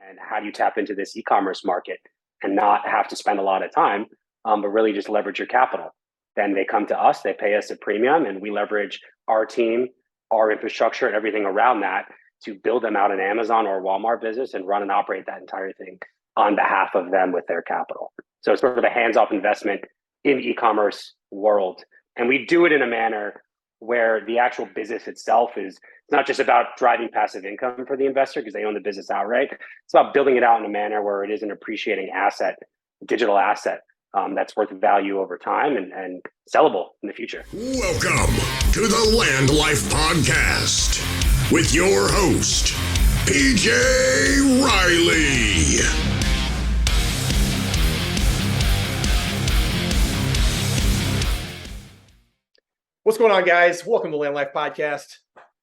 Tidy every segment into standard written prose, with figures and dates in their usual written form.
and how do you tap into this e-commerce market and not have to spend a lot of time, but really just leverage your capital. Then they come to us, they pay us a premium, and we leverage our team, our infrastructure, and everything around that to build them out an Amazon or Walmart business and run and operate that entire thing on behalf of them with their capital. So it's sort of a hands-off investment in the e-commerce world. And we do it in a manner where the actual business itself is not just about driving passive income for the investor because they own the business outright. It's about building it out in a manner where it is an appreciating asset, digital asset that's worth value over time and sellable in the future. Welcome to the LandLife podcast with your host, PJ Riley. What's going on, guys? Welcome to the LandLife podcast.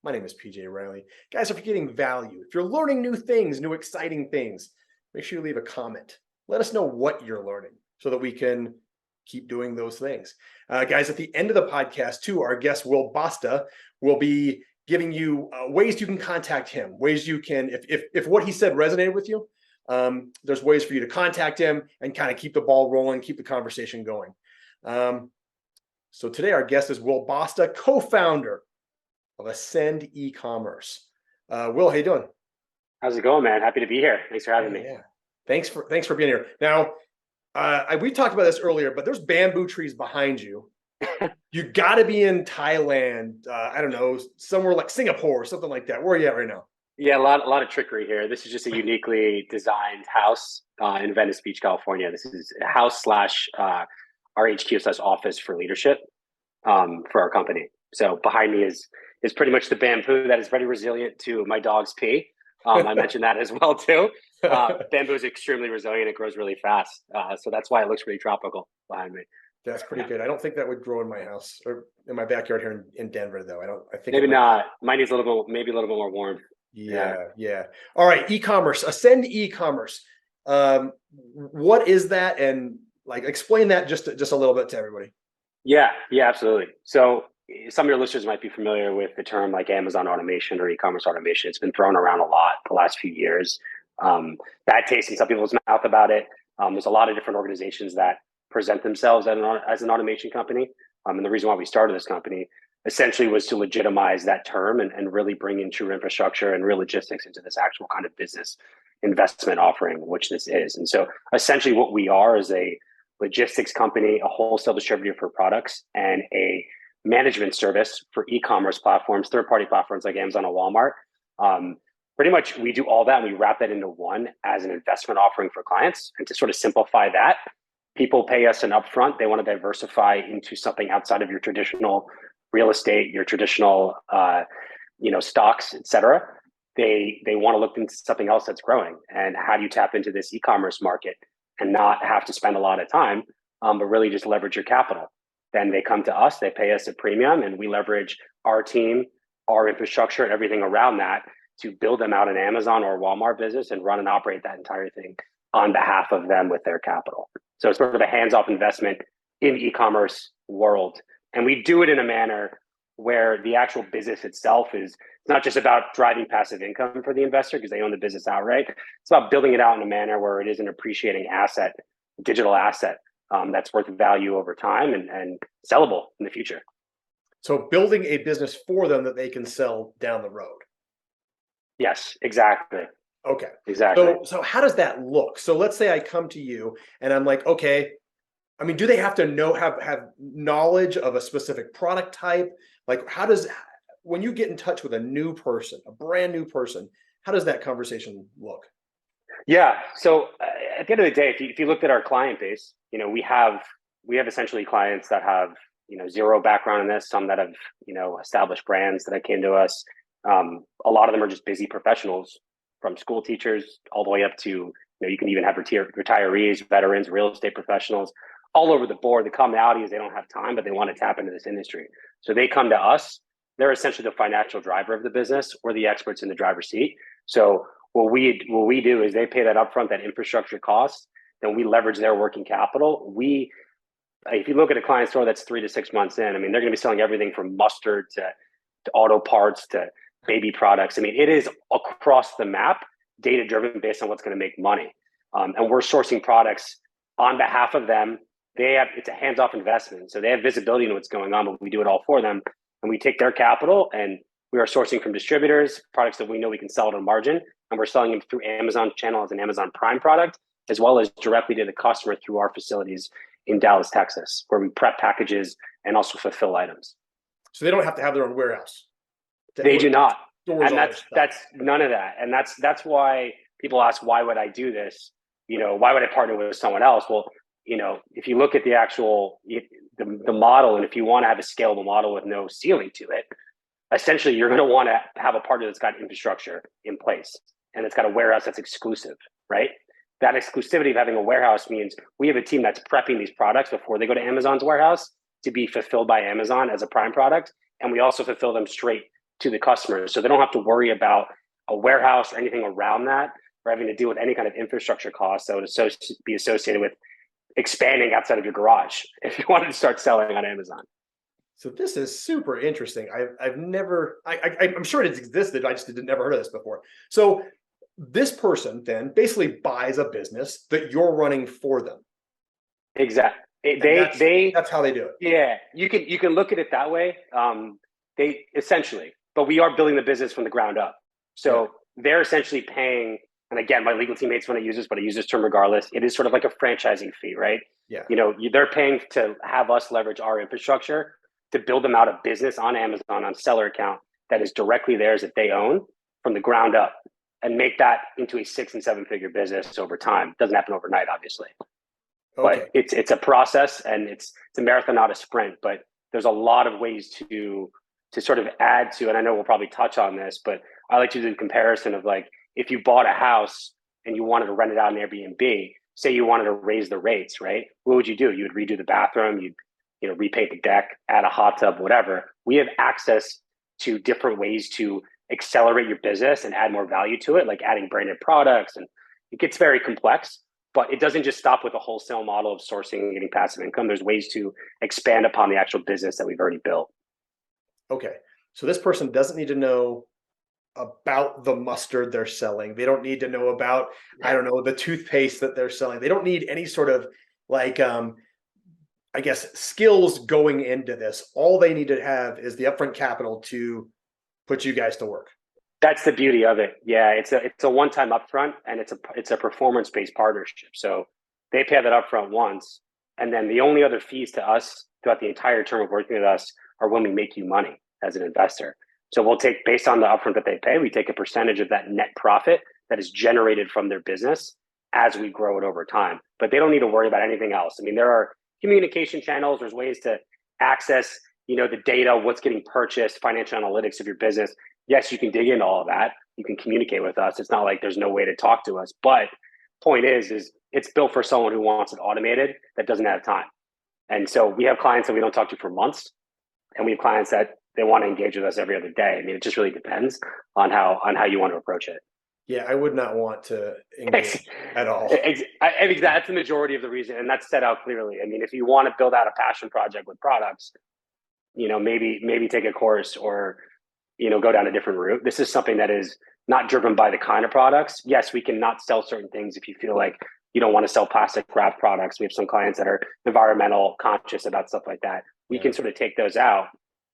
My name is PJ Riley. Guys, if you're getting value, if you're learning new things, new exciting things, make sure you leave a comment. Let us know what you're learning so that we can keep doing those things. Guys, at the end of the podcast, too, our guest, Will Basta, will be giving you ways you can contact him, ways you can, if what he said resonated with you, there's ways for you to contact him and kind of keep the ball rolling, keep the conversation going. So today our guest is Will Basta, co-founder of Ascend Ecommerce. Will, how you doing? How's it going, man? Happy to be here. Thanks for having me. Yeah. Thanks for being here. Now, we talked about this earlier, but there's bamboo trees behind you. You got to be in Thailand. I don't know, somewhere like Singapore or something like that. Where are you at right now? Yeah, a lot of trickery here. This is just a uniquely designed house in Venice Beach, California. This is a house / our HQ/office for leadership for our company. So behind me is pretty much the bamboo that is very resilient to my dog's pee. I mentioned that as well too. Bamboo is extremely resilient. It grows really fast. So that's why it looks really tropical behind me. That's pretty good. I don't think that would grow in my house or in my backyard here in Denver, though. I think maybe not. Mine needs maybe a little bit more warm. Yeah. All right, e-commerce, Ascend Ecommerce. What is that, and like explain that just a little bit to everybody? Yeah, absolutely. So some of your listeners might be familiar with the term like Amazon automation or e-commerce automation. It's been thrown around a lot the last few years. Bad taste in some people's mouth about it. There's a lot of different organizations that present themselves as an automation company. And the reason why we started this company essentially was to legitimize that term and really bring in true infrastructure and real logistics into this actual kind of business investment offering, which this is. And so essentially what we are is a logistics company, a wholesale distributor for products, and a management service for e-commerce platforms, third-party platforms like Amazon and Walmart. Pretty much we do all that and we wrap that into one as an investment offering for clients. And to sort of simplify that, people pay us an upfront. They want to diversify into something outside of your traditional real estate, your traditional stocks, et cetera. They want to look into something else that's growing. And how do you tap into this e-commerce market and not have to spend a lot of time, but really just leverage your capital? Then they come to us, they pay us a premium, and we leverage our team, our infrastructure, and everything around that to build them out an Amazon or Walmart business and run and operate that entire thing on behalf of them with their capital. So it's sort of a hands-off investment in the e-commerce world. And we do it in a manner where the actual business itself is not just about driving passive income for the investor because they own the business outright. It's about building it out in a manner where it is an appreciating asset, digital asset that's worth value over time and sellable in the future. So building a business for them that they can sell down the road. Yes, exactly. Okay. Exactly. So how does that look? So let's say I come to you and I'm like, okay, I mean, do they have to have knowledge of a specific product type? Like when you get in touch with a new person, a brand new person, how does that conversation look? Yeah. So at the end of the day, if you looked at our client base, we have essentially clients that have, zero background in this, some that have, established brands that came to us. A lot of them are just busy professionals, from school teachers all the way up to, you can even have retirees, veterans, real estate professionals, all over the board. The commonality is they don't have time, but they want to tap into this industry. So they come to us. They're essentially the financial driver of the business. We're the experts in the driver's seat. So what we do is they pay that upfront, that infrastructure cost, then we leverage their working capital. If you look at a client store that's 3 to 6 months in, they're going to be selling everything from mustard to auto parts to baby products. It is across the map. data driven based on what's going to make money. And we're sourcing products on behalf of them. It's a hands-off investment. So they have visibility into what's going on, but we do it all for them. And we take their capital and we are sourcing from distributors, products that we know we can sell at a margin. And we're selling them through Amazon channel as an Amazon Prime product, as well as directly to the customer through our facilities in Dallas, Texas, where we prep packages and also fulfill items. So they don't have to have their own warehouse. They do not. And that's none of that. And that's why people ask, why would I do this? Why would I partner with someone else? Well, if you look at the actual, the model, and if you want to have a scalable model with no ceiling to it, essentially you're going to want to have a partner that's got infrastructure in place and it's got a warehouse that's exclusive, right? That exclusivity of having a warehouse means we have a team that's prepping these products before they go to Amazon's warehouse to be fulfilled by Amazon as a Prime product. And we also fulfill them straight to the customers. So they don't have to worry about a warehouse or anything around that, or having to deal with any kind of infrastructure costs that would be associated with expanding outside of your garage if you wanted to start selling on Amazon. So this is super interesting. I'm sure it existed. I just never heard of this before. So this person then basically buys a business that you're running for them. Exactly. That's how they do it. Yeah, you can look at it that way. They essentially, but we are building the business from the ground up. So they're essentially paying. And again, my legal teammates want to use this, but I use this term regardless. It is sort of like a franchising fee, right? Yeah. They're paying to have us leverage our infrastructure to build them out a business on Amazon on seller account that is directly theirs that they own from the ground up, and make that into a 6 and 7 figure business over time. It doesn't happen overnight, obviously. Okay. But it's a process, and it's a marathon, not a sprint. But there's a lot of ways to sort of add to, and I know we'll probably touch on this, but I like to do the comparison of like, if you bought a house and you wanted to rent it out in Airbnb, say you wanted to raise the rates, right? What would you do? You would redo the bathroom, you'd repaint the deck, add a hot tub, whatever. We have access to different ways to accelerate your business and add more value to it, like adding branded products. And it gets very complex, but it doesn't just stop with a wholesale model of sourcing and getting passive income. There's ways to expand upon the actual business that we've already built. Okay. So this person doesn't need to know about the mustard they're selling. They don't need to know about, I don't know, the toothpaste that they're selling. They don't need any sort of like, I guess, skills going into this. All they need to have is the upfront capital to put you guys to work. That's the beauty of it. Yeah, it's a one-time upfront, and it's a performance-based partnership. So they pay that upfront once, and then the only other fees to us throughout the entire term of working with us are when we make you money as an investor. So we'll take, based on the upfront that they pay, we take a percentage of that net profit that is generated from their business as we grow it over time. But they don't need to worry about anything else. I mean, there are communication channels. There's ways to access, the data, what's getting purchased, financial analytics of your business. Yes, you can dig into all of that. You can communicate with us. It's not like there's no way to talk to us. But point is it's built for someone who wants it automated that doesn't have time. And so we have clients that we don't talk to for months, and we have clients that they want to engage with us every other day. I mean, it just really depends on how you want to approach it. Yeah, I would not want to engage at all. I think that's the majority of the reason, and that's set out clearly. I mean, if you want to build out a passion project with products, maybe take a course or, go down a different route. This is something that is not driven by the kind of products. Yes, we can not sell certain things if you feel like you don't want to sell plastic wrap products. We have some clients that are environmental conscious about stuff like that. We can sort of take those out.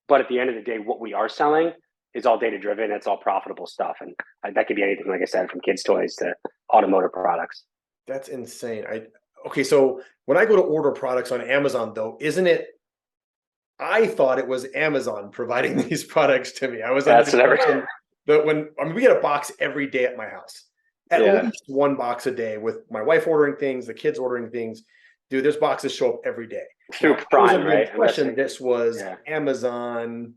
But at the end of the day, what we are selling is all data driven. It's all profitable stuff. And that could be anything, like I said, from kids' toys to automotive products. That's insane. Okay, so when I go to order products on Amazon, though, I thought it was Amazon providing these products to me. I was under the impression that we get a box every day at my house, at least one box a day, with my wife ordering things, the kids ordering things. Dude, there's boxes show up every day. Through Prime, right? Impression this was Amazon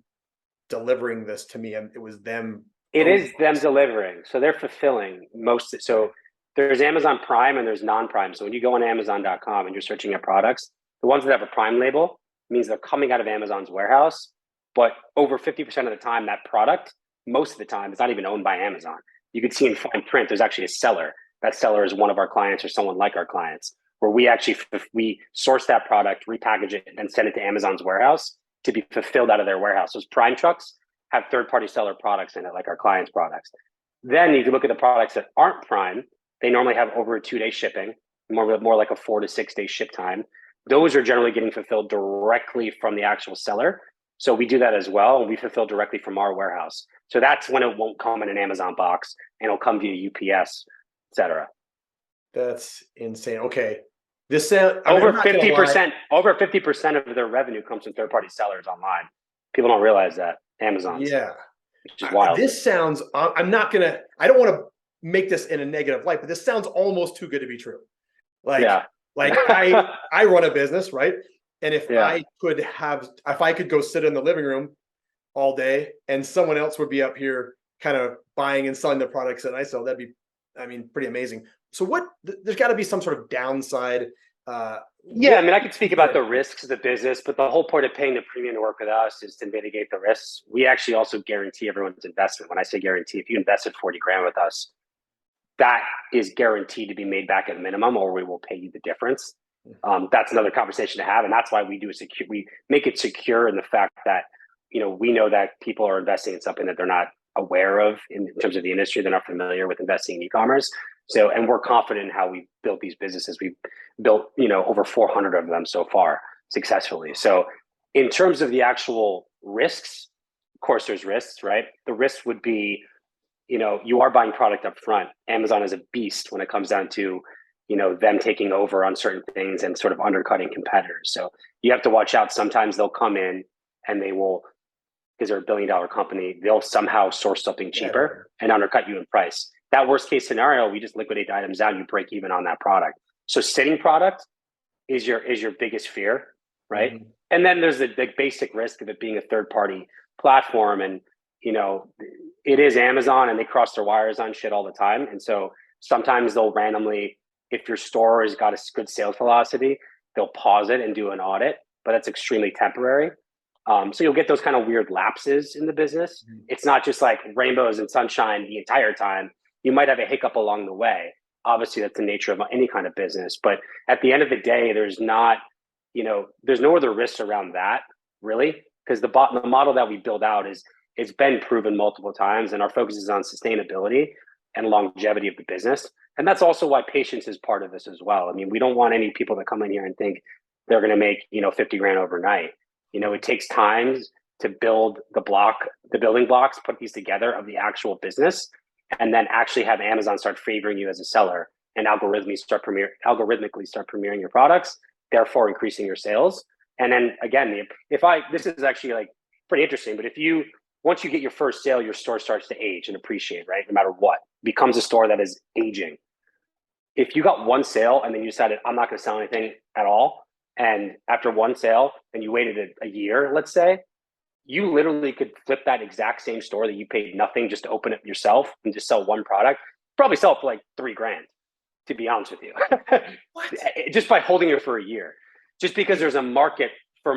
delivering this to me, and it was them. It is them delivering. So they're fulfilling most. So there's Amazon Prime and there's non-Prime. So when you go on Amazon.com and you're searching at products, the ones that have a Prime label means they're coming out of Amazon's warehouse. But over 50% of the time, that product, most of the time, it's not even owned by Amazon. You could see in fine print, there's actually a seller. That seller is one of our clients or someone like our clients, where we source that product, repackage it, and send it to Amazon's warehouse to be fulfilled out of their warehouse. Those Prime trucks have third-party seller products in it, like our clients' products. Then if you look at the products that aren't Prime, they normally have over a 2-day shipping, more like a 4 to 6 day ship time. Those are generally getting fulfilled directly from the actual seller. So we do that as well, and we fulfill directly from our warehouse. So that's when it won't come in an Amazon box, and it'll come via UPS, etc. That's insane. Okay. This sound Over 50%, over 50% of their revenue comes from third-party sellers online. People don't realize that. Amazon's. Yeah. Which is wild. This sounds, I don't want to make this in a negative light, but this sounds almost too good to be true. Like I run a business, right? And if I could go sit in the living room all day and someone else would be up here kind of buying and selling the products that I sell, that'd be, pretty amazing. So there's got to be some sort of downside. I could speak about the risks of the business, but the whole point of paying the premium to work with us is to mitigate the risks. We actually also guarantee everyone's investment. When I say guarantee, if you invested 40 grand with us, that is guaranteed to be made back at minimum, or we will pay you the difference. That's another conversation to have. And that's why we make it secure in the fact that, we know that people are investing in something that they're not aware of in terms of the industry. They're not familiar with investing in e-commerce. So, and we're confident in how we built these businesses. We've built, over 400 of them so far successfully. So in terms of the actual risks, of course, there's risks, right? The risk would be, you are buying product up front. Amazon is a beast when it comes down to, them taking over on certain things and sort of undercutting competitors. So you have to watch out. Sometimes they'll come in and they will, because they're $1 billion company, they'll somehow source something cheaper and undercut you in price. That worst case scenario, we just liquidate the items down, you break even on that product. So sitting product is your biggest fear, right? Mm-hmm. And then there's the basic risk of it being a third party platform, and it is Amazon, and they cross their wires on shit all the time. And so sometimes they'll randomly, if your store has got a good sales velocity, they'll pause it and do an audit, but that's extremely temporary. So you'll get those kind of weird lapses in the business. Mm-hmm. It's not just like rainbows and sunshine the entire time. You might have a hiccup along the way. Obviously, that's the nature of any kind of business. But at the end of the day, there's no other risks around that, really, because the model that we build out it's been proven multiple times, and our focus is on sustainability and longevity of the business. And that's also why patience is part of this as well. We don't want any people that come in here and think they're going to make 50 grand overnight. It takes time to build the building blocks, put these together of the actual business, and then actually have Amazon start favoring you as a seller and algorithmically start premiering your products, therefore increasing your sales. And then again, this is actually like pretty interesting, but once you get your first sale, your store starts to age and appreciate, right? No matter what, it becomes a store that is aging. If you got one sale and then you decided, I'm not going to sell anything at all, and after one sale, and you waited a year, let's say, you literally could flip that exact same store that you paid nothing just to open it yourself and just sell one product. Probably sell it for like $3 grand, to be honest with you. What? Just by holding it for a year. Just because there's a market for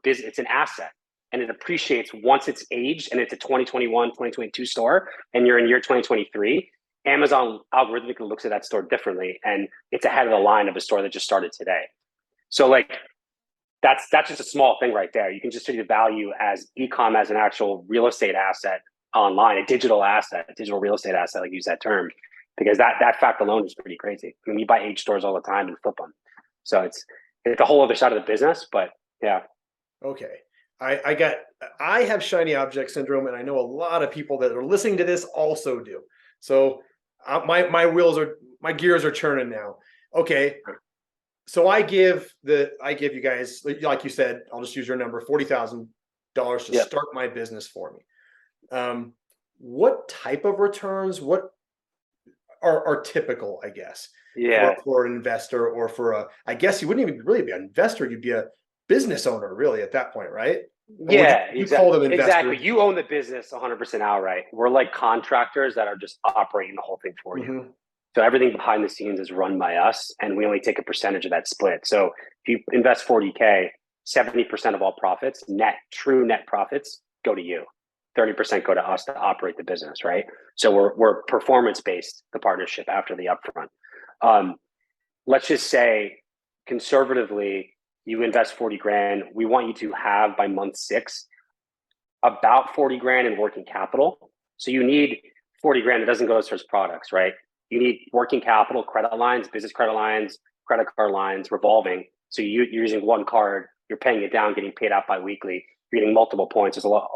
business. It's an asset, and it appreciates once it's aged, and it's a 2021, 2022 store, and you're in year 2023. Amazon algorithmically looks at that store differently, and it's ahead of the line of a store that just started today. So that's just a small thing right there. You can just see the value as e-com as an actual real estate asset online, a digital real estate asset, like use that term, because that fact alone is pretty crazy. We buy age stores all the time and flip them. So it's a whole other side of the business, but yeah. Okay. I have shiny object syndrome, and I know a lot of people that are listening to this also do. So my gears are churning now. Okay. So I give you guys, like you said, I'll just use your number, $40,000 to start my business for me. What type of returns? What are typical, I guess, for an investor, or I guess you wouldn't even really be an investor. You'd be a business owner really at that point, right? Yeah, you call them investors. Exactly. You own the business 100% outright. We're like contractors that are just operating the whole thing for you. Mm-hmm. So everything behind the scenes is run by us, and we only take a percentage of that split. So if you invest 40K, 70% of all profits, true net profits, go to you. 30% go to us to operate the business, right? So we're performance-based, the partnership after the upfront. Let's just say conservatively, you invest 40 grand. We want you to have by month 6 about 40 grand in working capital. So you need 40 grand, it doesn't go towards products, right? You need working capital, credit lines, business credit lines, credit card lines, revolving. So you're using one card, you're paying it down, getting paid out bi-weekly, you're getting multiple points. There's a lot,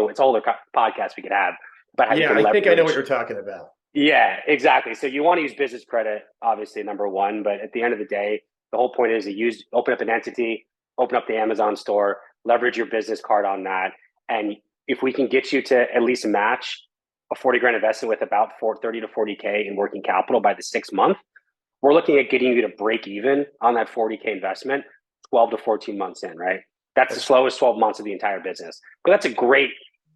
it's all the podcasts we could have about how you can I leverage. think I know what you're talking about. Yeah, exactly. So you want to use business credit, obviously, number one, but at the end of the day, the whole point is to open up an entity, open up the Amazon store, leverage your business card on that. And if we can get you to at least match a 40 grand investment with about 30 to 40K in working capital by the 6th month, we're looking at getting you to break even on that 40K investment 12 to 14 months in, right? That's the slowest 12 months of the entire business. But that's a great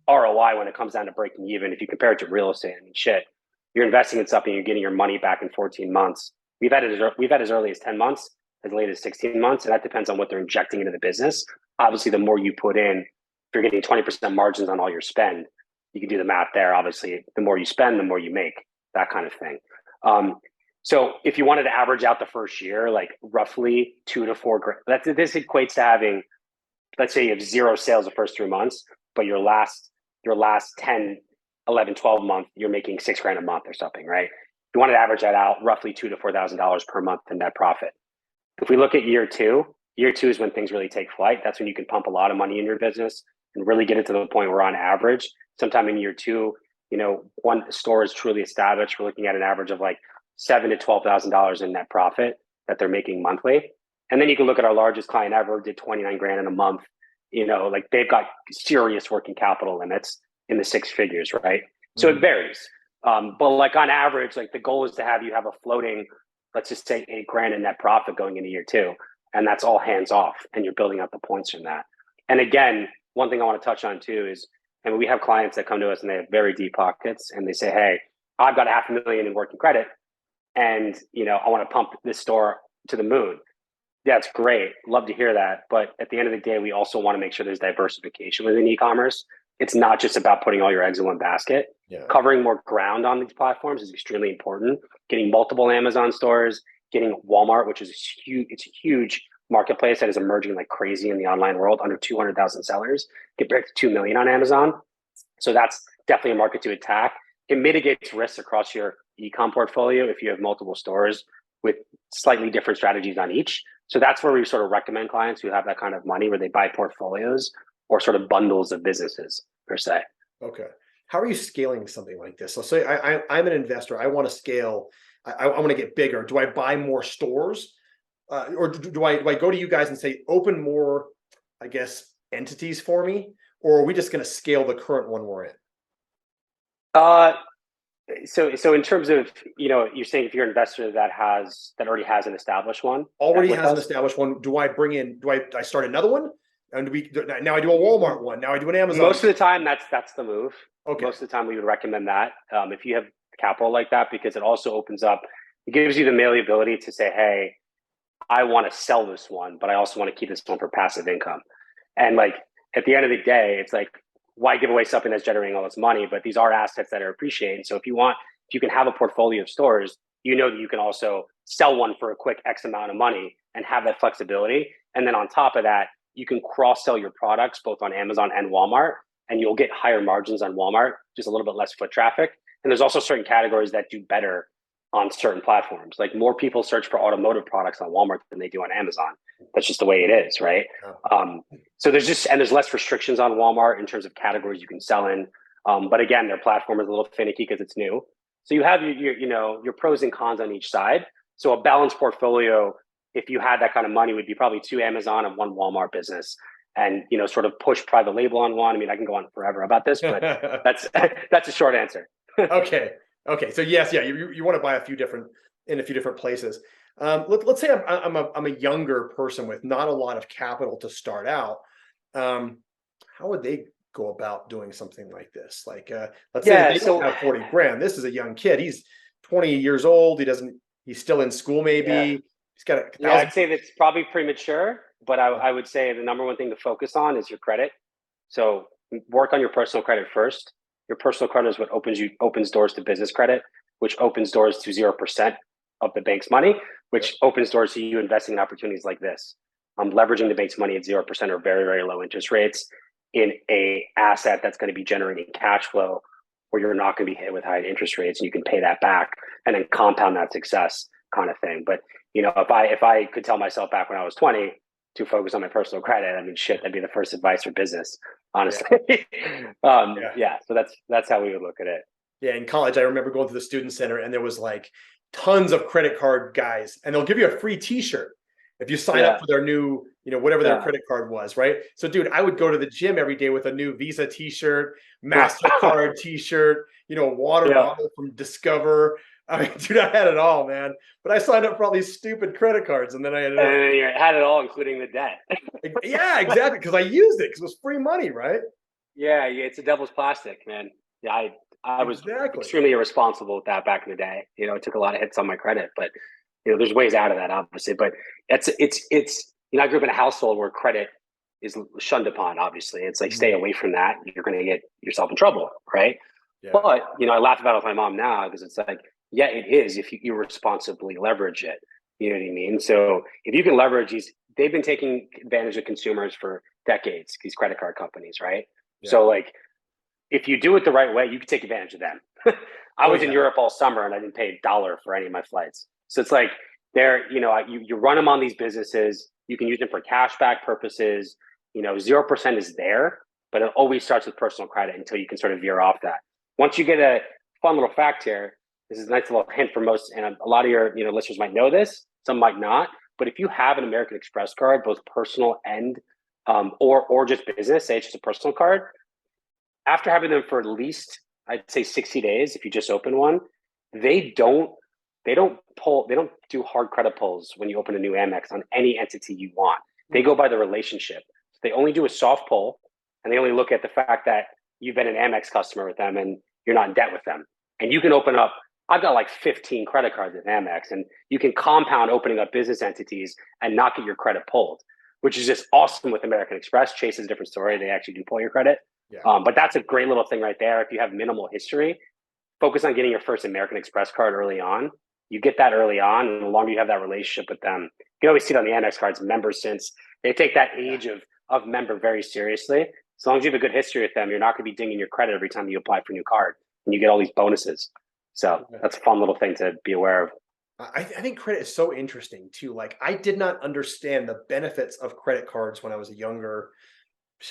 ROI when it comes down to breaking even. If you compare it to real estate, I mean, shit, you're investing in something, you're getting your money back in 14 months. We've had as early as 10 months, as late as 16 months, and that depends on what they're injecting into the business. Obviously, the more you put in, if you're getting 20% margins on all your spend, you can do the math there. Obviously, the more you spend, the more you make, that kind of thing. So if you wanted to average out the first year, like roughly 2 to 4 grand, this equates to having, let's say you have 0 sales the first 3 months, but your last 10, 11, 12 month, you're making 6 grand a month or something, right? If you wanted to average that out, roughly $2,000 to $4,000 per month in net profit. If we look at year two is when things really take flight. That's when you can pump a lot of money in your business and really get it to the point where on average, sometime in year 2, one store is truly established. We're looking at an average of like $7,000 to $12,000 in net profit that they're making monthly. And then you can look at our largest client ever, did 29 grand in a month. Like they've got serious working capital limits in the 6 figures, right? So it varies. But like on average, like the goal is to have you have a floating, let's just say 8 grand in net profit going into year 2. And that's all hands off. And you're building up the points from that. And again, one thing I want to touch on too is, and we have clients that come to us and they have very deep pockets and they say, hey, I've got $500,000 in working credit and, I want to pump this store to the moon. That's great. Love to hear that. But at the end of the day, we also want to make sure there's diversification within e-commerce. It's not just about putting all your eggs in one basket. Yeah. Covering more ground on these platforms is extremely important. Getting multiple Amazon stores, getting Walmart, which is huge. It's a huge marketplace that is emerging like crazy in the online world, under 200,000 sellers compared to 2 million on Amazon. So that's definitely a market to attack. It mitigates risks across your e-com portfolio if you have multiple stores with slightly different strategies on each. So that's where we sort of recommend clients who have that kind of money where they buy portfolios or sort of bundles of businesses per se. Okay. How are you scaling something like this? So say I'm an investor. I want to scale. I want to get bigger. Do I buy more stores? Or do I go to you guys and say, open more, I guess, entities for me? Or are we just going to scale the current one we're in? So in terms of, you're saying if you're an investor that already has an established one? Already has an established one. Do I start another one? And now I do a Walmart one. Now I do an Amazon. Most of the time, that's the move. Okay. Most of the time, we would recommend that if you have capital like that, because it also opens up, it gives you the malleability to say, hey, I want to sell this one, but I also want to keep this one for passive income. And like at the end of the day, it's like, why give away something that's generating all this money? But these are assets that are appreciating. So if you can have a portfolio of stores, that you can also sell one for a quick X amount of money and have that flexibility. And then on top of that, you can cross-sell your products both on Amazon and Walmart, and you'll get higher margins on Walmart, just a little bit less foot traffic. And there's also certain categories that do better on certain platforms. Like more people search for automotive products on Walmart than they do on Amazon. That's just the way it is, right? Yeah. So there's less restrictions on Walmart in terms of categories you can sell in. But again, their platform is a little finicky because it's new. So you have your pros and cons on each side. So a balanced portfolio, if you had that kind of money, would be probably 2 Amazon and 1 Walmart business, and sort of push private label on one. I mean, I can go on forever about this, but that's a short answer. Okay. So yes, you want to buy in a few different places. Let's say I'm a younger person with not a lot of capital to start out. How would they go about doing something like this? Like, let's say they don't have 40 grand. This is a young kid. He's 20 years old. He's still in school. Maybe he's got I'd say that's probably premature, but I would say the number one thing to focus on is your credit. So work on your personal credit first. Your personal credit is what opens doors to business credit, which opens doors to 0% of the bank's money, which opens doors to you investing in opportunities like this. Leveraging the bank's money at 0% or very, very low interest rates in a asset that's going to be generating cash flow where you're not going to be hit with high interest rates and you can pay that back and then compound that success kind of thing. But, if I could tell myself back when I was 20 to focus on my personal credit, I mean, shit, that'd be the first advice for business, honestly. Yeah. So that's how we would look at it. Yeah. In college, I remember going to the student center and there was like tons of credit card guys, and they'll give you a free t-shirt if you sign up for their new, whatever their credit card was, right? So, dude, I would go to the gym every day with a new Visa t-shirt, MasterCard t-shirt, water bottle from Discover. I mean, dude, I had it all, man. But I signed up for all these stupid credit cards, and then I ended up... And you had it all, including the debt. Yeah, exactly, because I used it because it was free money, right? Yeah, it's a devil's plastic, man. Yeah, I was extremely irresponsible with that back in the day. It took a lot of hits on my credit, but there's ways out of that, obviously. But it's I grew up in a household where credit is shunned upon. Obviously, it's like stay away from that. You're going to get yourself in trouble, right? Yeah. But I laugh about it with my mom now because it's like, yeah, it is if you irresponsibly leverage it. You know what I mean? So if you can leverage these, they've been taking advantage of consumers for decades. These credit card companies, right? Yeah. So like, if you do it the right way, you can take advantage of them. I was in Europe all summer and I didn't pay $1 for any of my flights. So it's like you run them on these businesses. You can use them for cashback purposes. 0% is there, but it always starts with personal credit until you can sort of veer off that. Once you get a fun little fact here, this is a nice little hint for most, and a lot of your listeners might know this, some might not. But if you have an American Express card, both personal and or just business, say it's just a personal card, after having them for at least, I'd say 60 days, if you just open one, they don't do hard credit pulls when you open a new Amex on any entity you want. They go by the relationship. So they only do a soft pull, and they only look at the fact that you've been an Amex customer with them and you're not in debt with them. And you can open up, I've got like 15 credit cards with Amex, and you can compound opening up business entities and not get your credit pulled, which is just awesome with American Express. Chase is a different story. They actually do pull your credit. Yeah. But that's a great little thing right there. If you have minimal history, focus on getting your first American Express card early on. You get that early on, and the longer you have that relationship with them, you can always see it on the Amex cards, members, since they take that age of member very seriously. As long as you have a good history with them, you're not going to be dinging your credit every time you apply for a new card, and you get all these bonuses. So that's a fun little thing to be aware of. I think credit is so interesting too. Like, I did not understand the benefits of credit cards when I was younger.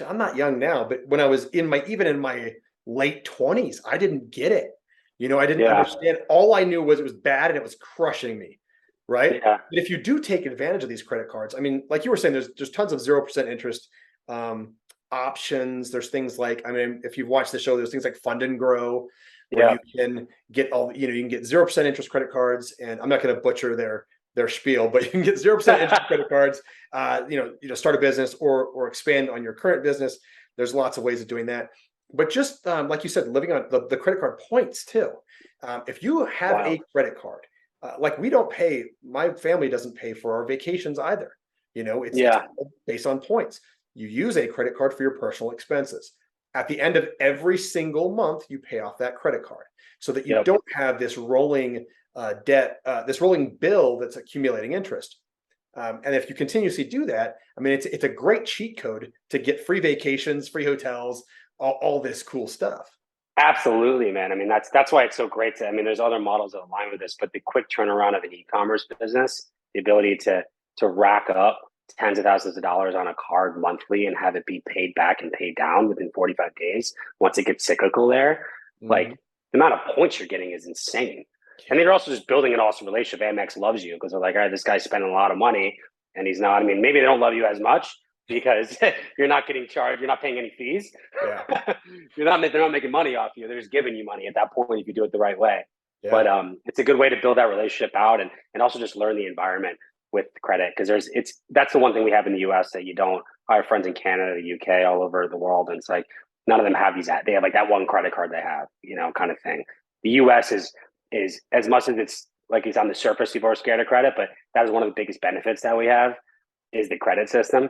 I'm not young now, but when I was even in my late 20s, I didn't get it. I didn't understand. All I knew was it was bad and it was crushing me. Right. Yeah. But if you do take advantage of these credit cards, I mean, like you were saying, there's tons of 0% interest options. There's things like, I mean, if you've watched the show, there's things like Fund and Grow, where you can get you can get 0% interest credit cards. And I'm not going to butcher their spiel, but you can get 0% interest credit cards, start a business or expand on your current business. There's lots of ways of doing that. But just like you said, living on the credit card points too. If you have a credit card, like my family doesn't pay for our vacations either. It's based on points. You use a credit card for your personal expenses. At the end of every single month, you pay off that credit card so that you don't have this rolling debt, this rolling bill that's accumulating interest. And if you continuously do that, I mean, it's a great cheat code to get free vacations, free hotels, all this cool stuff. Absolutely, man. I mean, that's why it's so great there's other models that align with this, but the quick turnaround of an e-commerce business, the ability to rack up tens of thousands of dollars on a card monthly and have it be paid back and paid down within 45 days once it gets cyclical there, like the amount of points you're getting is insane. And then you're also just building an awesome relationship. Amex loves you because they're like, all right, this guy's spending a lot of money and he's not. I mean, maybe they don't love you as much because you're not getting charged. You're not paying any fees. Yeah. They're not making money off you. They're just giving you money at that point if you do it the right way. Yeah. But it's a good way to build that relationship out and also just learn the environment with credit, because that's the one thing we have in the US that you don't. I have friends in Canada, the UK, all over the world, and it's like none of them have they have like that one credit card they have, kind of thing. The US is as much as it's like it's on the surface people are scared of credit, but that is one of the biggest benefits that we have is the credit system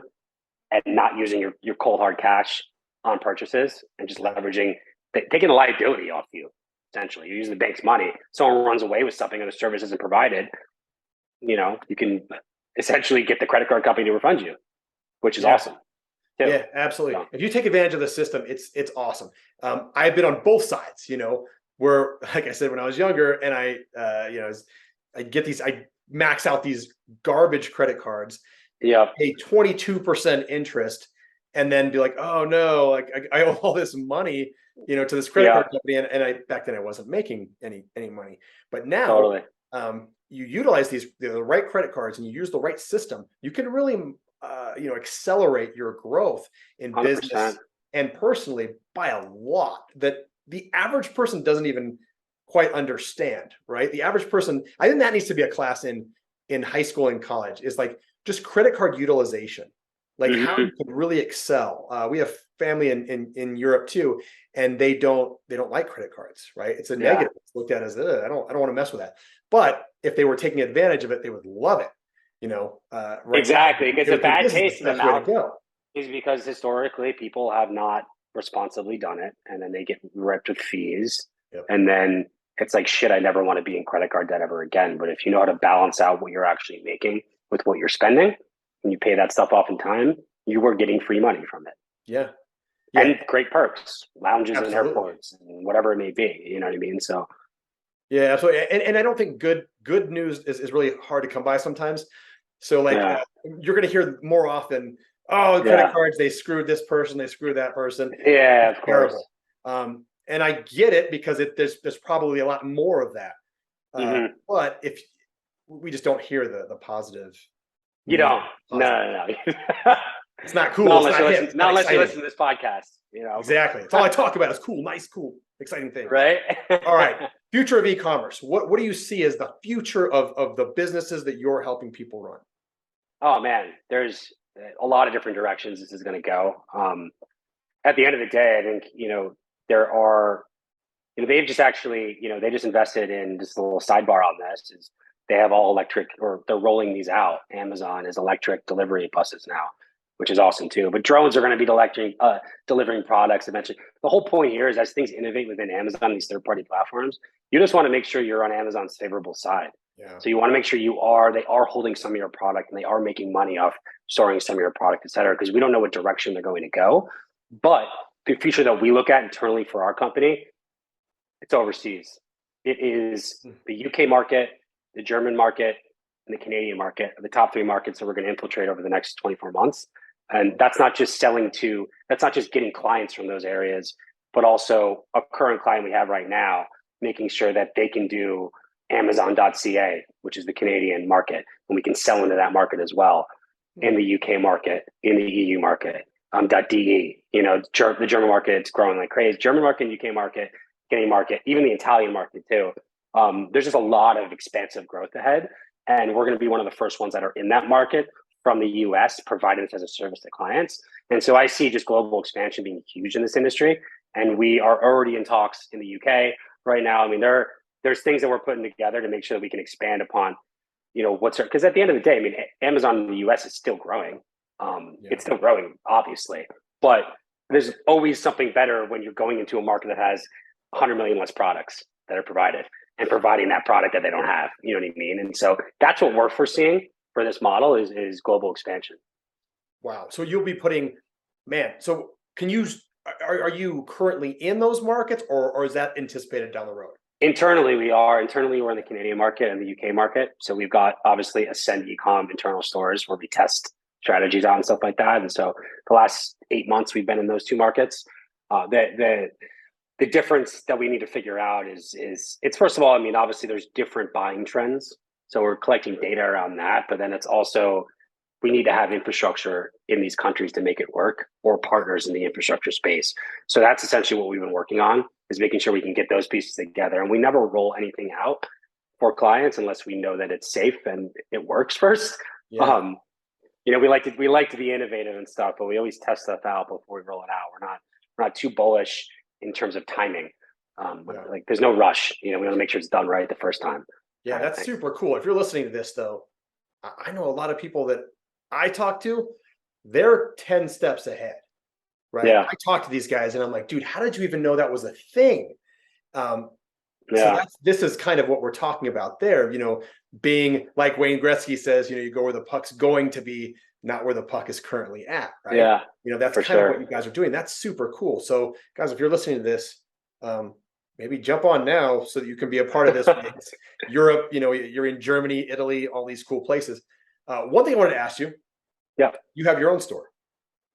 and not using your cold hard cash on purchases and just leveraging, taking the liability off you. Essentially, you're using the bank's money. Someone runs away with something and the service isn't provided. You can essentially get the credit card company to refund you, which is awesome. too. Yeah, absolutely. So, If you take advantage of the system, it's awesome. I've been on both sides, where, like I said, when I was younger and I max out these garbage credit cards, yeah, pay 22% interest, and then be like, oh no, like I owe all this money, to this credit yeah, card company. And I, back then I wasn't making any money, but now, totally. you utilize the right credit cards and you use the right system, you can really, accelerate your growth in 100%. business and personally by a lot that the average person doesn't even quite understand, right? The average person, I think that needs to be a class in high school and college, is like just credit card utilization, like how Hmm. you can really excel. We have family in Europe too, and they don't like credit cards, right? It's a Yeah, negative. It's looked at as, I don't want to mess with that. But if they were taking advantage of it, they would love it. Right now, exactly. Because they the would think bad this is the taste in the best way to mouth go. is because historically people have not responsibly done it, and then they get ripped with fees, Yep. and then it's like, shit, I never want to be in credit card debt ever again. But if you know how to balance out what you're actually making with what you're spending, and you pay that stuff off in time, you are getting free money from it. Yeah. Yeah. And great perks, lounges in Absolutely. airports, and whatever it may be. You know what I mean? So Yeah, absolutely. And I don't think good news is really hard to come by sometimes. So like, yeah, you're going to hear more often, oh, credit yeah, cards, they screwed this person, they screwed that person. yeah. It's Of course. terrible. And I get it, because there's probably a lot more of that. Hmm. But if we just don't hear the positive You news, don't. No, positive. no, no. It's not Not cool. It's unless not you hip. listen. It's Not not unless you exciting. listen to this podcast. You know, Exactly. It's all I talk about is cool, nice, cool, exciting things. right? All right. Future of e-commerce. What do you see as the future of the businesses that you're helping people run? Oh man, there's a lot of different directions this is going to go. At the end of the day, I think there are. They've just actually, they just invested in just a little sidebar on this. Is they have all electric, or they're rolling these out. Amazon is electric delivery buses now, which is awesome too. But drones are going to be delivering products eventually. The whole point here is, as things innovate within Amazon, these third-party platforms, you just want to make sure you're on Amazon's favorable side. Yeah. So you want to make sure they are holding some of your product, and they are making money off storing some of your product, et cetera, because we don't know what direction they're going to go. But the future that we look at internally for our company, it's overseas. It is the UK market, the German market, and the Canadian market are the top three markets that we're going to infiltrate over the next 24 months. And that's not just getting clients from those areas, but also a current client we have right now, making sure that they can do Amazon.ca, which is the Canadian market, and we can sell into that market as well, in the UK market, in the EU market, .de. The German market, it's growing like crazy. German market, UK market, Canadian market, even the Italian market too. There's just a lot of expansive growth ahead, and we're going to be one of the first ones that are in that market from the US, providing this as a service to clients. And so I see just global expansion being huge in this industry, and we are already in talks in the UK right now. I mean, there's things that we're putting together to make sure that we can expand upon, because at the end of the day, I mean, Amazon in the US is still growing. It's still growing, obviously, but there's always something better when you're going into a market that has 100 million less products that are provided, and providing that product that they don't have. You know what I mean? And so that's what we're foreseeing for this model is global expansion. Wow. So you'll be putting, man. So are you currently in those markets, or is that anticipated down the road? Internally, we're in the Canadian market and the UK market. So we've got obviously Ascend Ecom internal stores where we test strategies out and stuff like that. And so the last 8 months we've been in those two markets. The difference that we need to figure out is it's, first of all, I mean, obviously there's different buying trends. So we're collecting data around that, but then it's also, we need to have infrastructure in these countries to make it work, or partners in the infrastructure space. So that's essentially what we've been working on, is making sure we can get those pieces together. And we never roll anything out for clients unless we know that it's safe and it works first. Yeah. We like to be innovative and stuff, but we always test stuff out before we roll it out. We're not too bullish in terms of timing. Like there's no rush. We want to make sure it's done right the first time. Yeah, that's super cool. If you're listening to this, though, I know a lot of people that I talk to, they're 10 steps ahead, right? Yeah. I talk to these guys and I'm like, dude, how did you even know that was a thing? So this is kind of what we're talking about there, being like Wayne Gretzky says, you go where the puck's going to be, not where the puck is currently at, right? Yeah, That's for kind of sure. what you guys are doing. That's super cool. So guys, if you're listening to this, maybe jump on now so that you can be a part of this. It's Europe, you're in Germany, Italy, all these cool places. One thing I wanted to ask you, Yeah. you have your own store.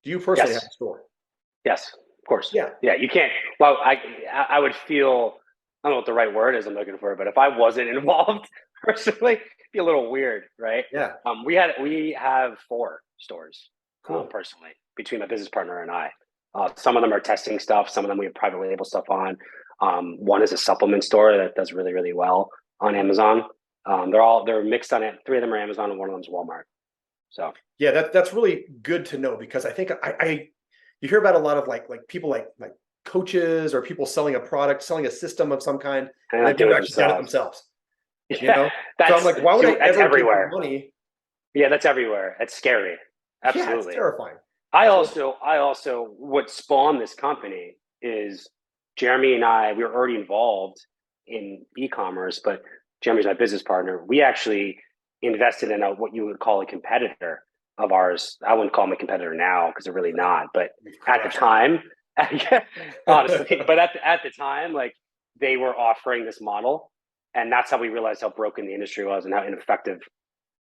Do you personally have Yes. a store? Yes, of course. Yeah. Yeah, you can't. Well, I would feel, I don't know what the right word is I'm looking for, but if I wasn't involved personally, it'd be a little weird, right? Yeah. We have 4 stores, Cool. personally, between my business partner and I. Some of them are testing stuff. Some of them we have private label stuff on. One is a supplement store that does really, really well on Amazon. They're mixed on it. 3 of them are Amazon and one of them's Walmart. So yeah, that's really good to know, because I think you hear about a lot of like people like coaches or people selling a product, selling a system of some kind, and they've never actually done it themselves. Yeah, So I'm like, why would I ever everywhere. give the money? Yeah, that's everywhere. That's scary. Absolutely. Yeah, it's terrifying. I also, what spawned this company is Jeremy and I, we were already involved in e-commerce, but Jeremy's my business partner. We actually invested in what you would call a competitor of ours. I wouldn't call them a competitor now because they're really not, but at the time, honestly, but at the time, like, they were offering this model, and that's how we realized how broken the industry was and how ineffective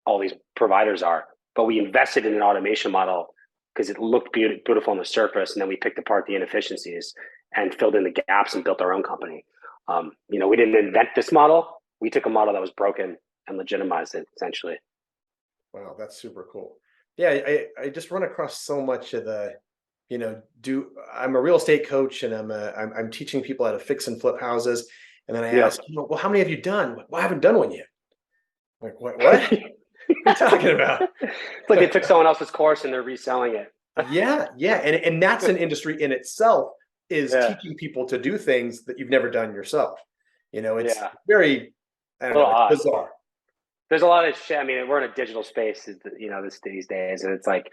all these providers are. But we invested in an automation model because it looked beautiful on the surface, and then we picked apart the inefficiencies and filled in the gaps and built our own company. We didn't invent this model. We took a model that was broken and legitimized it, essentially. Wow, that's super cool. Yeah, I just run across so much of the, I'm a real estate coach, and I'm teaching people how to fix and flip houses. And then I ask, well, how many have you done? Well, I haven't done one yet. I'm like, what? What are you talking about? It's like they took someone else's course and they're reselling it. Yeah. And that's an industry in itself, is teaching people to do things that you've never done yourself. It's very, I don't know, it's bizarre. There's a lot of shit. I mean, we're in a digital space, these days, and it's like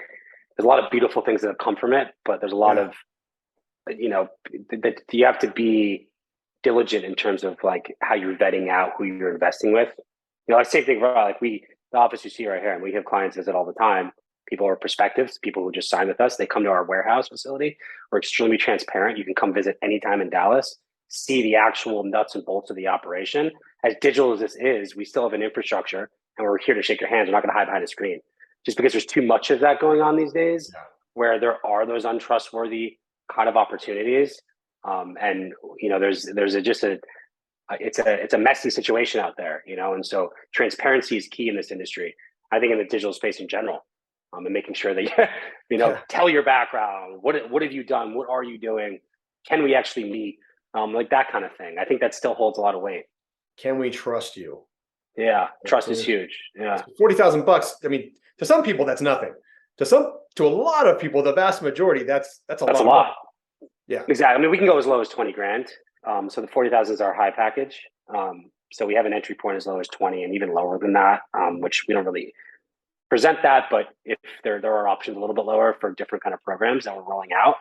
there's a lot of beautiful things that have come from it, but there's a lot of, that you have to be diligent in terms of like how you're vetting out who you're investing with. Same thing, like the office you see right here, and we have clients visit all the time. People are prospectives, people who just sign with us. They come to our warehouse facility. We're extremely transparent. You can come visit anytime in Dallas, see the actual nuts and bolts of the operation. As digital as this is, we still have an infrastructure, and we're here to shake your hands. We're not going to hide behind a screen, just because there's too much of that going on these days, where there are those untrustworthy kind of opportunities. It's a messy situation out there, and so transparency is key in this industry. I think in the digital space in general, and making sure that tell your background. What have you done? What are you doing? Can we actually meet? Like that kind of thing. I think that still holds a lot of weight. Can we trust you? Yeah, trust is huge. Yeah, $40,000. I mean, to some people that's nothing. To a lot of people, the vast majority, that's a lot. Yeah, exactly. I mean, we can go as low as 20 grand. So the 40,000 is our high package. So we have an entry point as low as 20 and even lower than that, which we don't really present that, but if there are options a little bit lower for different kind of programs that we're rolling out.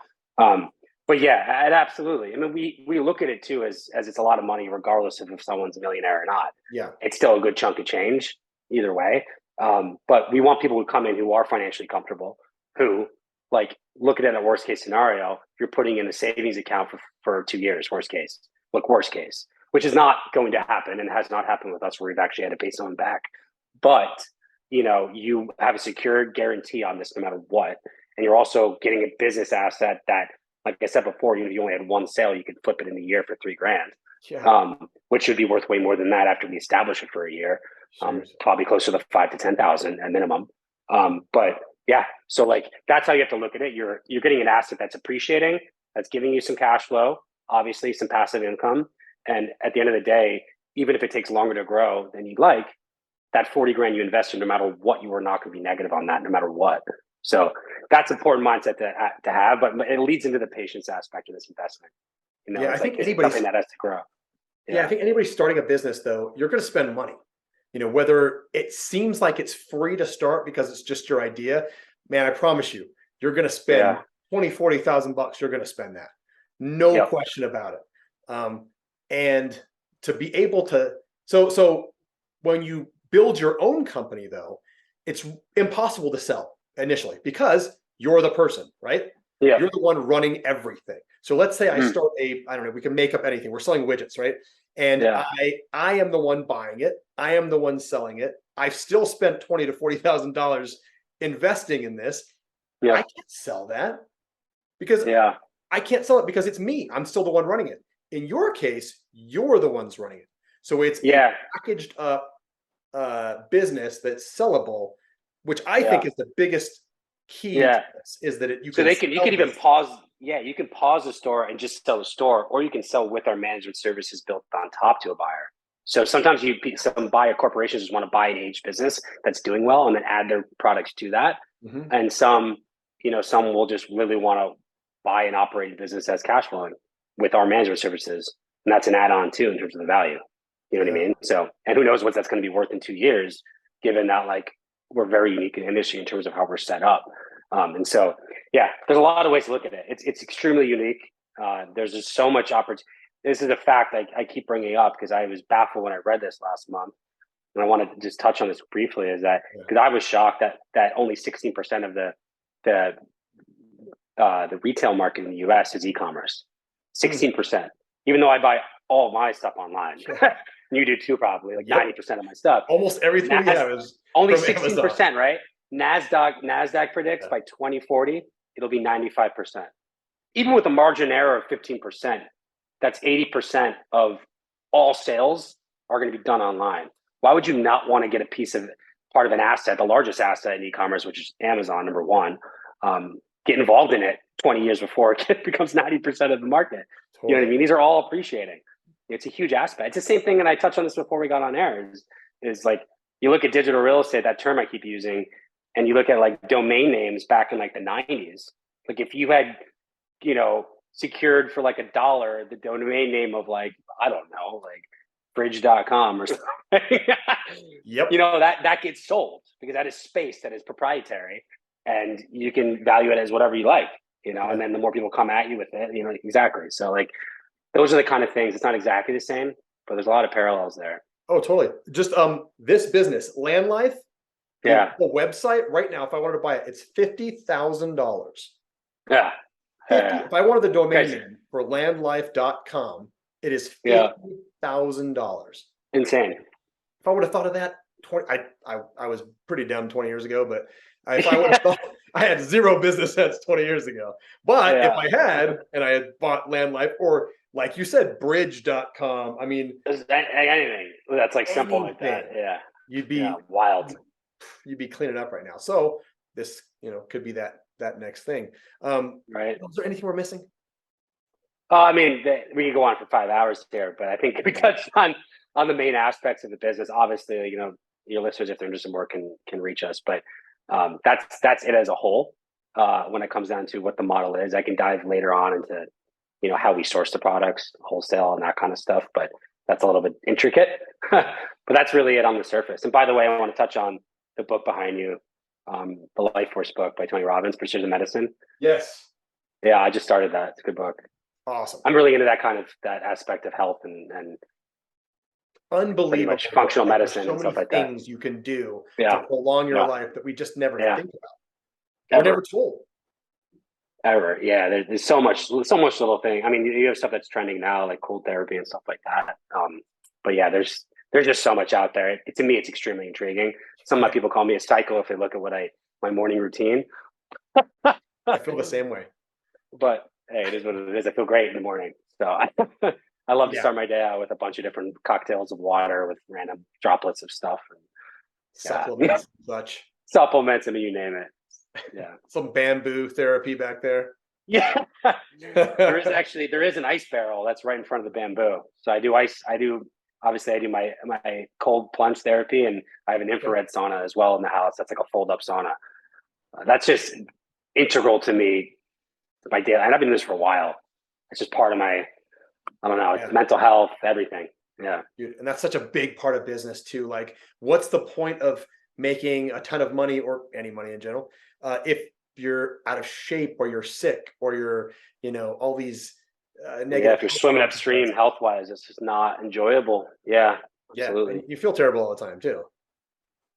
But yeah, absolutely. I mean, we look at it too as it's a lot of money, regardless of if someone's a millionaire or not. Yeah, it's still a good chunk of change either way. But we want people who come in who are financially comfortable, who like look at it in a worst case scenario. You're putting in a savings account for 2 years, worst case, which is not going to happen and has not happened with us where we've actually had to pay someone back. But, you have a secured guarantee on this no matter what. And you're also getting a business asset that, like I said before, if you only had one sale, you could flip it in a year for $3,000, which should be worth way more than that after we establish it for a year. Probably closer to 5,000 to 10,000 at minimum. But yeah, so like that's how you have to look at it. You're getting an asset that's appreciating, that's giving you some cash flow, obviously some passive income. And at the end of the day, even if it takes longer to grow than you'd like, that 40 grand you invested, no matter what, you are not going to be negative on that, no matter what. So that's an important mindset to have, but it leads into the patience aspect of this investment. I think something that has to grow. Yeah, I think anybody starting a business, though, you're going to spend money. Whether it seems like it's free to start because it's just your idea, man, I promise you're going to spend $20,000-$40,000. You're going to spend that, no question about it. And to be able to, so when you build your own company, though, it's impossible to sell initially because you're the person, right? Yeah. You're the one running everything. So let's say I Mhm. start I don't know, we can make up anything. We're selling widgets, right? And Yeah. I am the one buying it. I am the one selling it. I've still spent $20,000 to $40,000 investing in this. Yeah. I can't sell that because Yeah. I can't sell it because it's me. I'm still the one running it. In your case, you're the ones running it. So it's Yeah. a packaged up business that's sellable, which I Yeah. think is the biggest key Yeah. to this, is that you So can you sell can even this. pause. Yeah, you can pause the store and just sell the store, or you can sell with our management services built on top to a buyer. So sometimes some buyer corporations just want to buy an aged business that's doing well and then add their products to that. Mhm. And some will just really want to buy an operating business that's cash flowing with our management services, and that's an add-on too in terms of the value. You know what I mean? So, and who knows what that's going to be worth in 2 years, given that like we're very unique in the industry in terms of how we're set up. And so, yeah, there's a lot of ways to look at it. It's extremely unique. There's just so much opportunity. This is a fact I keep bringing up because I was baffled when I read this last month, and I want to just touch on this briefly. Is that because I was shocked that only 16% of the retail market in the U.S. is e-commerce. 16%. Even though I buy all my stuff online, you do too, probably like 90% of my stuff. Almost everything we have is only from 16%, Amazon. right? NASDAQ predicts by 2040 it'll be 95%. Even with a margin error of 15%, that's 80% of all sales are going to be done online. Why would you not want to get a piece of part of an asset, the largest asset in e-commerce, which is Amazon, number one, get involved in it 20 years before it becomes 90% of the market? Totally. You know what I mean? These are all appreciating. It's a huge aspect. It's the same thing, and I touched on this before we got on air, is like you look at digital real estate, that term I keep using, and you look at like domain names back in like the 90s. Like if you had, secured for like $1 the domain name of like, I don't know, like bridge.com or something. Yep. That gets sold because that is space that is proprietary and you can value it as whatever you like, and then the more people come at you with it, exactly. So like those are the kind of things. It's not exactly the same, but there's a lot of parallels there. Oh, totally. Just this business, LandLife, yeah, the website right now, if I wanted to buy it, it's $50,000. Yeah. If I wanted the domain name for landlife.com, it is $50,000. Insane. If I would have thought of that, I was pretty dumb 20 years ago, but if I would have thought, I had zero business sense 20 years ago. But if I had, and I had bought LandLife, or like you said, bridge.com, I mean, anything that's like simple like that. Yeah. You'd be wild. You'd be cleaning up right now. So this, could be that next thing. Right. Is there anything we're missing? I mean, we could go on for 5 hours here, but I think we touched on the main aspects of the business. Obviously, your listeners, if they're interested more, can reach us. But that's it as a whole. When it comes down to what the model is, I can dive later on into how we source the products, wholesale, and that kind of stuff. But that's a little bit intricate. But that's really it on the surface. And by the way, I want to touch on the book behind you, the Life Force book by Tony Robbins, Precision Medicine. Yes. Yeah, I just started that. It's a good book. Awesome. I'm really into that aspect of health and unbelievable. Pretty much functional medicine so and stuff like that. that. Things you can do to prolong your life that we just never think about. We're never told. Ever. Yeah. There's so much little thing. I mean, you have stuff that's trending now, like cold therapy and stuff like that. But yeah, there's just so much out there. To me, it's extremely intriguing. Some of my people call me a psycho if they look at my morning routine. I feel the same way. But hey, it is what it is. I feel great in the morning. So I love to start my day out with a bunch of different cocktails of water with random droplets of stuff. And, supplements and such. Supplements, I mean, you name it. Yeah. Some bamboo therapy back there. Yeah. there is an ice barrel that's right in front of the bamboo. So I do my cold plunge therapy, and I have an infrared sauna as well in the house. That's like a fold up sauna. That's just integral to me, my daily. And I've been doing this for a while. It's just part of my, I don't know, it's mental health, everything. Yeah. Dude, and that's such a big part of business too. Like, what's the point of making a ton of money, or any money in general, if you're out of shape, or you're sick, or you're, all these negative. Yeah, if you're swimming upstream health wise, it's just not enjoyable. Yeah, absolutely. You feel terrible all the time too.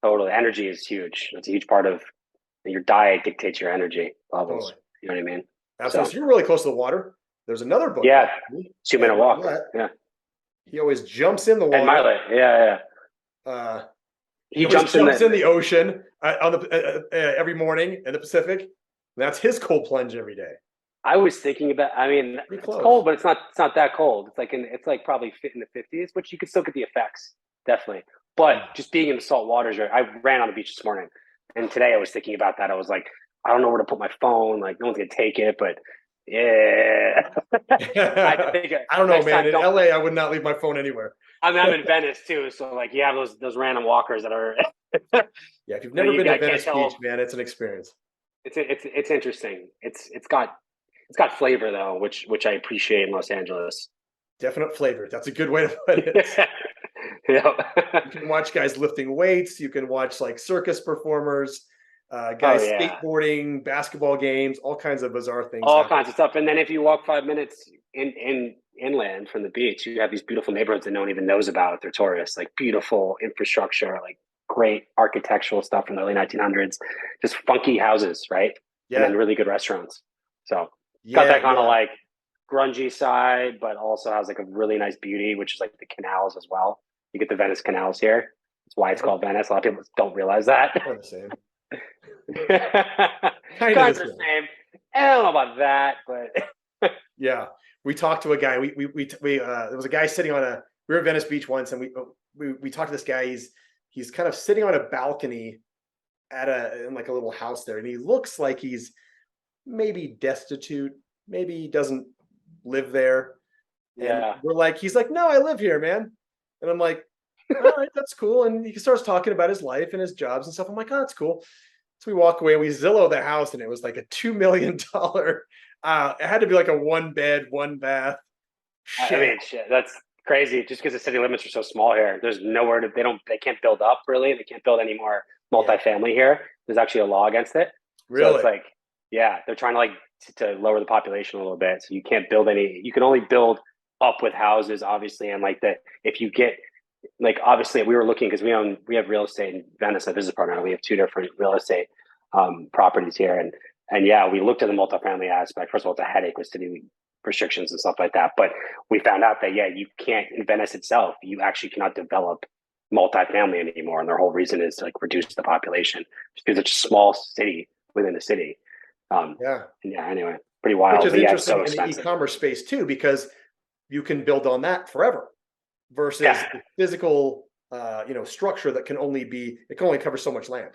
Totally. Energy is huge. It's a huge part of And your diet dictates your energy levels. Totally. You know what I mean? Absolutely. So you're really close to the water. There's another book. Yeah. 2-minute walk. Yeah. He always jumps in the water. And Miley. Yeah. He jumps in the ocean on the every morning in the Pacific. That's his cold plunge every day. I was thinking about. I mean, it's cold, but it's not that cold. It's like probably fit in the 50s, which you can still get the effects, definitely. But just being in the salt waters, right? I ran on the beach this morning, and today I was thinking about that. I was like, I don't know where to put my phone. Like, no one's gonna take it, but yeah. I don't know, man. In LA, I would not leave my phone anywhere. I mean, I'm in Venice too, so like you have those random walkers that are. Yeah, if you've never been to Venice Beach, man, it's an experience. It's interesting. It's got flavor though, which I appreciate in Los Angeles. Definite flavor. That's a good way to put it. Yeah. You can watch guys lifting weights. You can watch like circus performers, guys skateboarding, basketball games, all kinds of bizarre things. All kinds of stuff. And then if you walk 5 minutes inland from the beach, you have these beautiful neighborhoods that no one even knows about if they're tourists. Like beautiful infrastructure, like great architectural stuff from the early 1900s, just funky houses, right? Yeah. And then really good restaurants. So got that kind of like grungy side, but also has like a really nice beauty, which is like the canals as well. You get the Venice canals here. That's why it's called Venice. A lot of people don't realize that. Kind of the same. kind of the same. I don't know about that, but yeah, we talked to a guy. We there was a guy sitting on we were at Venice Beach once, and we talked to this guy. He's kind of sitting on a balcony in like a little house there, and he looks like he's maybe destitute, maybe he doesn't live there. And we're like, he's like, no, I live here, man. And I'm like, all right, that's cool. And he starts talking about his life and his jobs and stuff. I'm like, oh, that's cool. So we walk away, we Zillow the house, and it was like a $2 million. It had to be like a 1-bed, 1-bath. I mean, shit, that's crazy. Just because the city limits are so small here, there's nowhere they can't build up really. They can't build any more multifamily here. There's actually a law against it. Really? So it's like, they're trying to lower the population a little bit. So you can't build you can only build up with houses, obviously. And like if you get, like, obviously we were looking because we have real estate in Venice, a business partner. We have 2 different real estate properties here. And we looked at the multifamily aspect. First of all, it's a headache with city restrictions and stuff like that. But we found out that, you can't, in Venice itself, you actually cannot develop multifamily anymore. And their whole reason is to like reduce the population just because it's a small city within the city. Anyway, pretty wild. Which is interesting in the e-commerce space too, because you can build on that forever versus the physical, structure that can only cover so much land.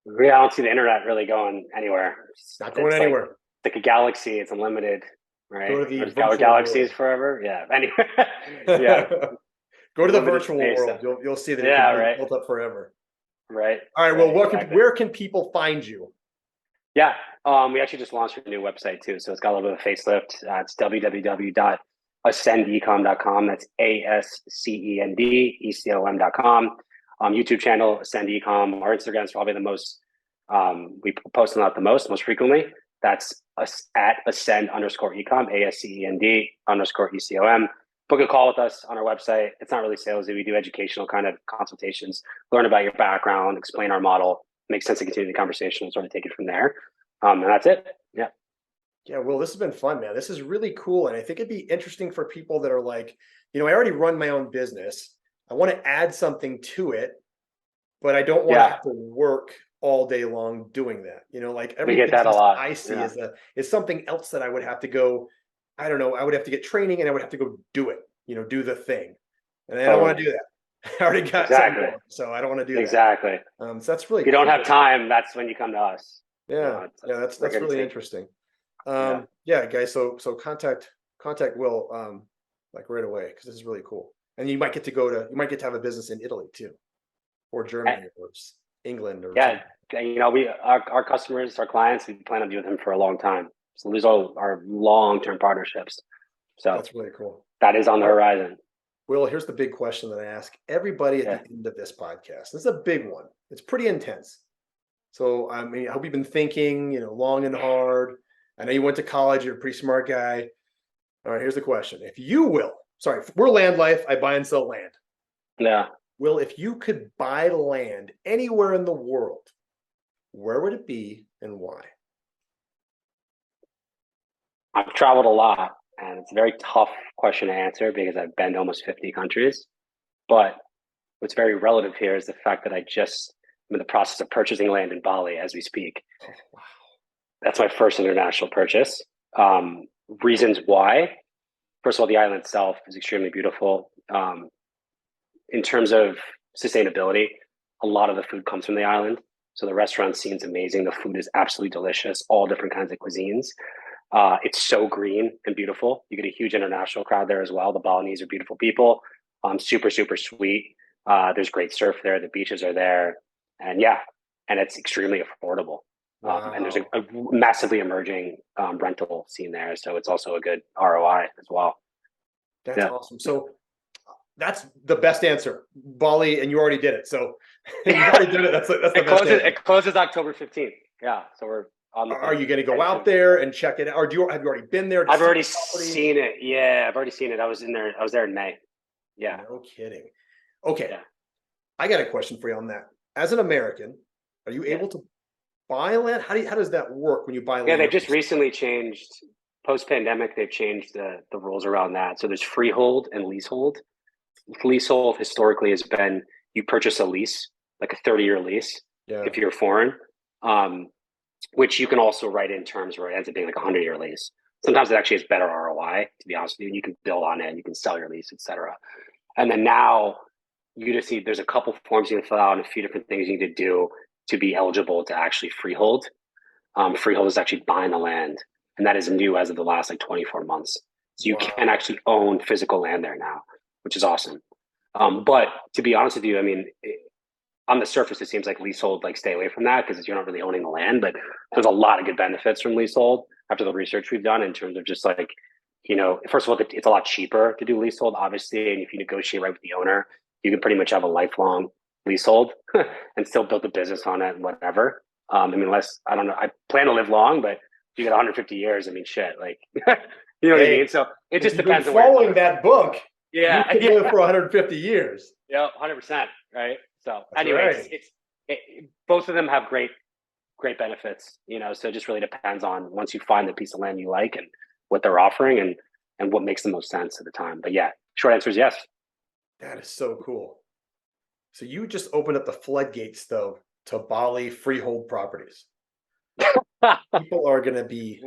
I don't see the internet really going anywhere. It's not going anywhere. It's like a galaxy. It's unlimited, right? Go to the galaxies forever. Yeah. Anyway, Go to the virtual world. You'll see that it can be built up forever. Right. All right. Well, where can people find you? Yeah. We actually just launched a new website too. So it's got a little bit of a facelift. It's www.ascendecom.com. That's ASCEND YouTube channel, Ascend Ecom. Our Instagram is probably the most, we post on that the most frequently. That's at Ascend_Ecom, ASCEND_ECOM. Book a call with us on our website. It's not really salesy. We do educational kind of consultations, learn about your background, explain our model, make sense to continue the conversation and sort of take it from there. And that's it. Yeah. Yeah. Well, this has been fun, man. This is really cool. And I think it'd be interesting for people that are like, I already run my own business. I want to add something to it, but I don't want to have to work all day long doing that. Like every business that a lot. I see is something else that I would have to go, I don't know, I would have to get training and I would have to go do it, do the thing. And I don't want to do that. I already got something, so I don't want to do that. Exactly. So that's really If you don't have time, that's when you come to us. Yeah. That's really interesting. Guys. So contact Will like right away, because this is really cool. And you might get to have a business in Italy too, or Germany or England or our customers, our clients, we plan on being with them for a long time. So these are our long-term partnerships. So that's really cool. That is on the horizon. Will, here's the big question that I ask everybody at the end of this podcast. This is a big one. It's pretty intense. So, I hope you've been thinking, long and hard. I know you went to college. You're a pretty smart guy. All right, here's the question. We're LandLife. I buy and sell land. Yeah. Will, if you could buy land anywhere in the world, where would it be and why? I've traveled a lot, and it's a very tough question to answer because I've been to almost 50 countries. But what's very relative here is the fact that I'm in the process of purchasing land in Bali as we speak. Oh, wow. That's my first international purchase. Reasons why. First of all, the island itself is extremely beautiful. In terms of sustainability, a lot of the food comes from the island. So the restaurant scene's amazing. The food is absolutely delicious, all different kinds of cuisines. It's so green and beautiful. You get a huge international crowd there as well. The Balinese are beautiful people, super, super sweet. There's great surf there. The beaches are there. And and it's extremely affordable. Wow. And there's a massively emerging rental scene there. So it's also a good ROI as well. That's awesome. So that's the best answer. Bali, and you already did it. So you already did it. That's the best answer. It closes October 15th. Yeah. So we're on the. Are you going to go out there and check it out? Or have you already been there? I've already seen it. Yeah, I've already seen it. I was there in May. Yeah. No kidding. Okay. Yeah. I got a question for you on that. As an American, are you able to buy land? How does that work when you buy land? Yeah, they've just recently changed, post-pandemic, they've changed the rules around that. So there's freehold and leasehold. Leasehold historically has been you purchase a lease, like a 30-year lease, if you're foreign, which you can also write in terms where it ends up being like a 100-year lease. Sometimes it actually has better ROI, to be honest with you. You can build on it, and you can sell your lease, etc. And then now you just see there's a couple forms you can fill out and a few different things you need to do to be eligible to actually freehold. Freehold is actually buying the land, and that is new as of the last 24 months. So you can actually own physical land there now, which is awesome. But to be honest with you, I mean, on the surface, it seems like leasehold, stay away from that because you're not really owning the land. But there's a lot of good benefits from leasehold after the research we've done in terms of just first of all, it's a lot cheaper to do leasehold, obviously. And if you negotiate right with the owner, you can pretty much have a lifelong leasehold and still build a business on it and whatever. I mean, I don't know, I plan to live long, but if you get 150 years, I mean, shit, you know what I mean? So it just depends on following that book. Yeah. You can live for 150 years. Yeah, 100%. Right. So anyways, both of them have great benefits, so it just really depends on once you find the piece of land you like and what they're offering and what makes the most sense at the time. But yeah, short answer is yes. That is so cool. So you just opened up the floodgates, though, to Bali freehold properties. People are going to be.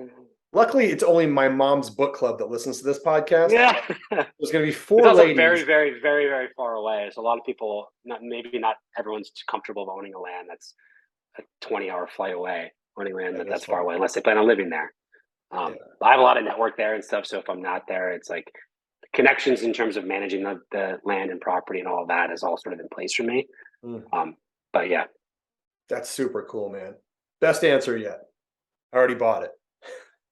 Luckily, it's only my mom's book club that listens to this podcast. Yeah, there's going to be four it's also ladies. Very, very, very, very far away. So a lot of people, maybe not everyone's comfortable owning a land that's a 20-hour flight away. Owning land that's far away, unless they plan on living there. I have a lot of network there and stuff. So if I'm not there, it's connections in terms of managing the land and property and all of that is all sort of in place for me. But yeah. That's super cool, man. Best answer yet. I already bought it.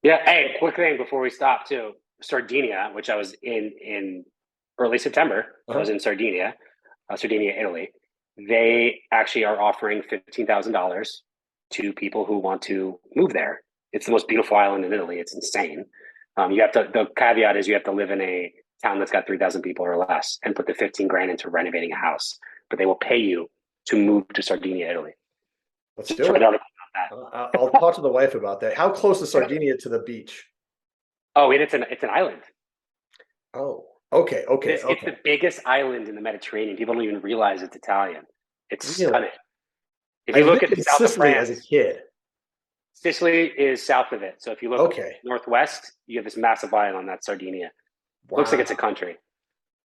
Yeah. Hey, quick thing before we stop too. Sardinia, which I was in early September. I was in Sardinia, Italy. They actually are offering $15,000 to people who want to move there. It's the most beautiful island in Italy. It's insane. The caveat is you have to live in a town that's got 3,000 people or less and put the 15 grand into renovating a house, but they will pay you to move to Sardinia, Italy. Let's do it. I'll talk to the wife about that. How close is Sardinia to the beach? Oh, it's an island. Oh, okay. It's the biggest island in the Mediterranean. People don't even realize it's Italian. It's stunning. If you look at the south of France, as a kid. Sicily is south of it. So if you look northwest, you have this massive island that's Sardinia. Wow. Looks like it's a country.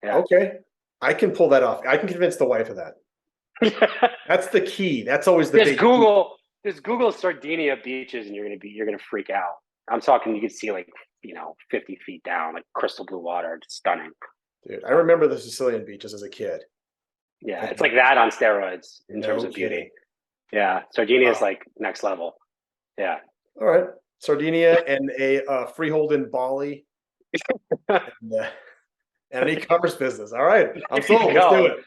Yeah. Okay. I can pull that off. I can convince the wife of that. That's the key. That's always the big Just Google Sardinia beaches and you're gonna freak out. I'm talking you can see 50 feet down, crystal blue water. It's stunning. Dude, I remember the Sicilian beaches as a kid. Yeah, it's like that on steroids in terms of beauty. Yeah. Sardinia is next level. Yeah. All right. Sardinia and a freehold in Bali and an e-commerce business. All right. I'm sold. Let's do it.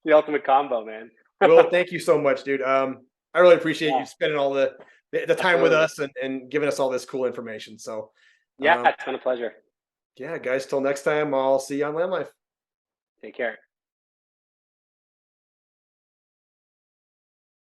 The ultimate combo, man. Will, thank you so much, dude. I really appreciate you spending all the time with us and giving us all this cool information. So yeah, it's been a pleasure. Yeah, guys, till next time, I'll see you on LandLife. Take care.